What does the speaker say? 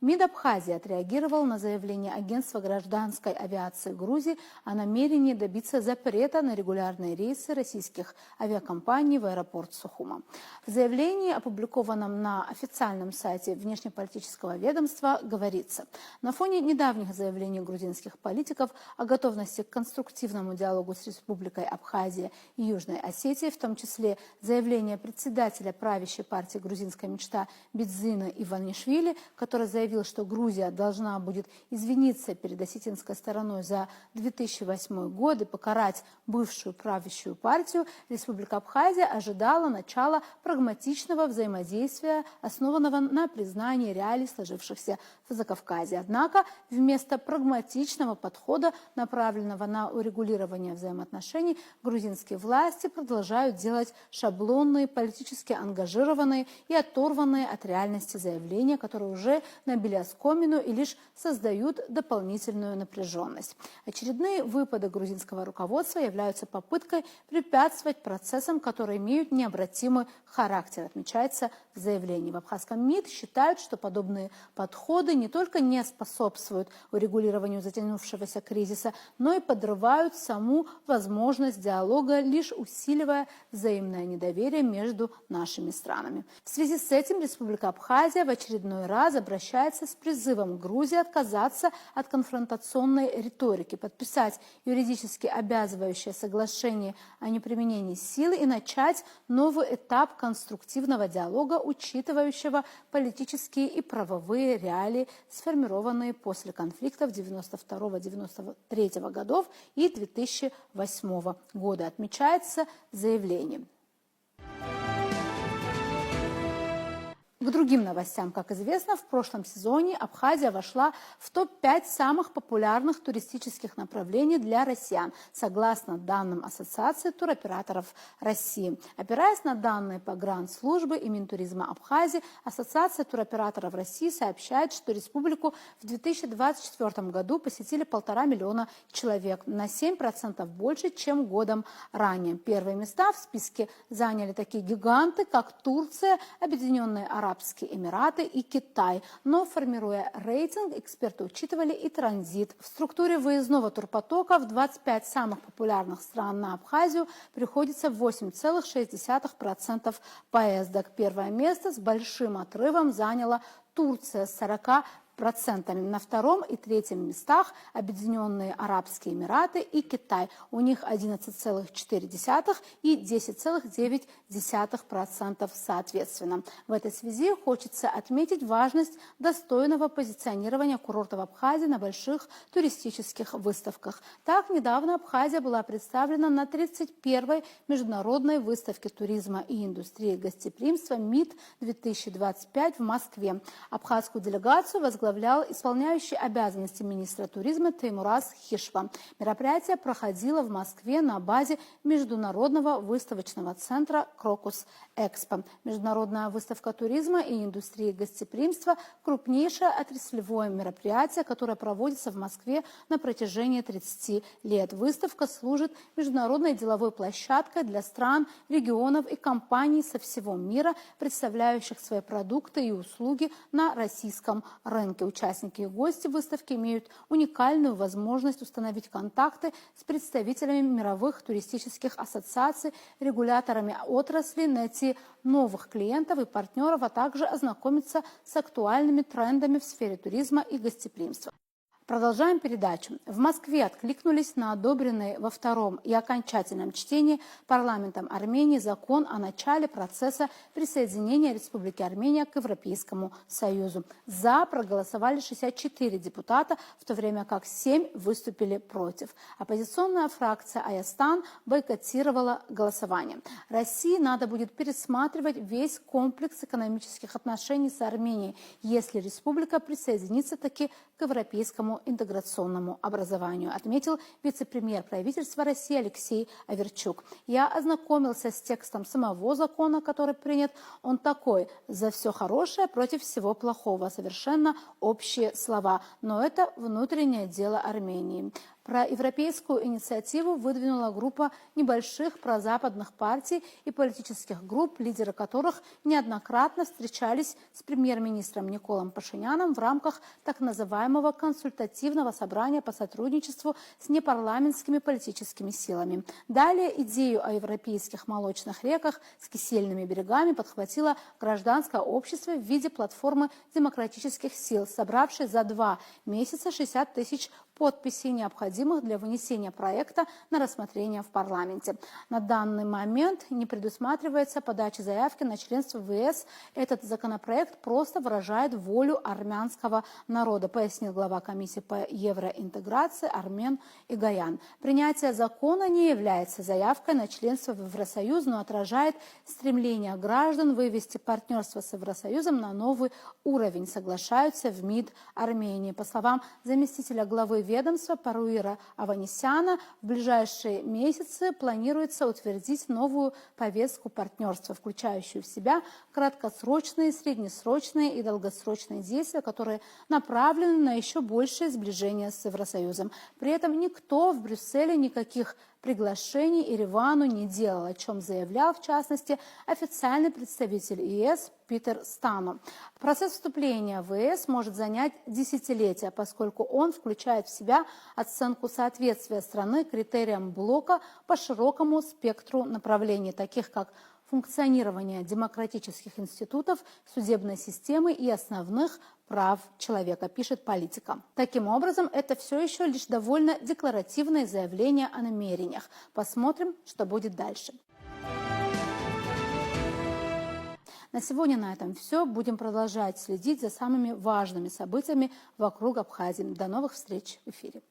МИД Абхазии отреагировал на заявление Агентства гражданской авиации Грузии о намерении добиться запрета на регулярные рейсы российских авиакомпаний в аэропорт Сухума. В заявлении, опубликованном на официальном сайте внешнеполитического ведомства, говорится: на фоне недавних заявлений грузинских политиков о готовности к конструктивному диалогу с Республикой Абхазия и Южной Осетией, в том числе заявление председателя правящей партии «Грузинская мечта» Бидзина Иванишвили, который заявил, что Грузия должна будет извиниться перед осетинской стороной за 2008 год и покарать бывшую правящую партию, Республика Абхазия ожидала начала прагматичного взаимодействия, основанного на признании реалий, сложившихся в Закавказье. Однако вместо прагматичного подхода, направленного на урегулирование взаимоотношений, грузинские власти продолжают делать шаблонные, политически ангажированные и оторванные от реальности заявления, которые уже набили оскомину и лишь создают дополнительную напряженность. Очередные выпады грузинского руководства являются попыткой препятствовать процессам, которые имеют необратимый характер, отмечается в заявлении. В абхазском МИД считают, что подобные подходы не только не способствуют урегулированию затянувшегося кризиса, но и подрывают саму возможность диалога, лишь усиливая взаимное недоверие между нашими странами. В связи с этим Республика Абхазия в очередной раз обращается с призывом Грузии отказаться от конфронтационной риторики, подписать юридически обязывающее соглашение о неприменении силы и начать новый этап конструктивного диалога, учитывающего политические и правовые реалии, сформированные после конфликтов 1992-1993 годов и 2008 года, отмечается в заявлении. К другим новостям, как известно, в прошлом сезоне Абхазия вошла в топ-5 самых популярных туристических направлений для россиян, согласно данным Ассоциации туроператоров России. Опираясь на данные погранслужбы и Минтуризма Абхазии, Ассоциация туроператоров России сообщает, что республику в 2024 году посетили 1,5 миллиона человек, на 7% больше, чем годом ранее. Первые места в списке заняли такие гиганты, как Турция, Объединенные Арабские Эмираты и Китай. Но, формируя рейтинг, эксперты учитывали и транзит. В структуре выездного турпотока в 25 самых популярных стран на Абхазию приходится 8,6% поездок. Первое место с большим отрывом заняла Турция с 40%. На втором и третьем местах Объединенные Арабские Эмираты и Китай. У них 11,4% и 10,9% соответственно. В этой связи хочется отметить важность достойного позиционирования курортов Абхазии на больших туристических выставках. Так, недавно Абхазия была представлена на 31-й международной выставке туризма и индустрии гостеприимства МИД-2025 в Москве. Абхазскую делегацию возглавлял исполняющий обязанности министра туризма Теймураз Хишва. Мероприятие проходило в Москве на базе Международного выставочного центра «Крокус Экспо». Международная выставка туризма и индустрии гостеприимства – крупнейшее отраслевое мероприятие, которое проводится в Москве на протяжении 30 лет. Выставка служит международной деловой площадкой для стран, регионов и компаний со всего мира, представляющих свои продукты и услуги на российском рынке. Участники и гости выставки имеют уникальную возможность установить контакты с представителями мировых туристических ассоциаций, регуляторами отрасли, найти новых клиентов и партнеров, а также ознакомиться с актуальными трендами в сфере туризма и гостеприимства. Продолжаем передачу. В Москве откликнулись на одобренный во втором и окончательном чтении парламентом Армении закон о начале процесса присоединения Республики Армения к Европейскому Союзу. За проголосовали 64 депутата, в то время как 7 выступили против. Оппозиционная фракция Аястан бойкотировала голосование. России надо будет пересматривать весь комплекс экономических отношений с Арменией, если республика присоединится таки к Европейскому интеграционному образованию, отметил вице-премьер правительства России Алексей Аверчук. Я ознакомился с текстом самого закона, который принят. Он такой: за все хорошее против всего плохого. Совершенно общие слова. Но это внутреннее дело Армении. Проевропейскую инициативу выдвинула группа небольших прозападных партий и политических групп, лидеры которых неоднократно встречались с премьер-министром Николом Пашиняном в рамках так называемого консультативного собрания по сотрудничеству с непарламентскими политическими силами. Далее идею о европейских молочных реках с кисельными берегами подхватило гражданское общество в виде платформы демократических сил, собравшей за 2 месяца 60 тысяч подписей, необходимых для вынесения проекта на рассмотрение в парламенте. На данный момент не предусматривается подача заявки на членство в ЕС. Этот законопроект просто выражает волю армянского народа, пояснил глава комиссии по евроинтеграции Армен Игаян. Принятие закона не является заявкой на членство в Евросоюз, но отражает стремление граждан вывести партнерство с Евросоюзом на новый уровень, соглашаются в МИД Армении. По словам заместителя главы ведомства Паруира Аванесяна, в ближайшие месяцы планируется утвердить новую повестку партнерства, включающую в себя краткосрочные, среднесрочные и долгосрочные действия, которые направлены на еще большее сближение с Евросоюзом. При этом никто в Брюсселе никаких приглашений Еревану не делал, о чем заявлял, в частности, официальный представитель ЕС Питер Стану. Процесс вступления в ЕС может занять десятилетия, поскольку он включает в себя оценку соответствия страны критериям блока по широкому спектру направлений, таких как функционирование демократических институтов, судебной системы и основных прав человека, пишет Политика. Таким образом, это все еще лишь довольно декларативное заявление о намерениях. Посмотрим, что будет дальше. На сегодня на этом все. Будем продолжать следить за самыми важными событиями вокруг Абхазии. До новых встреч в эфире.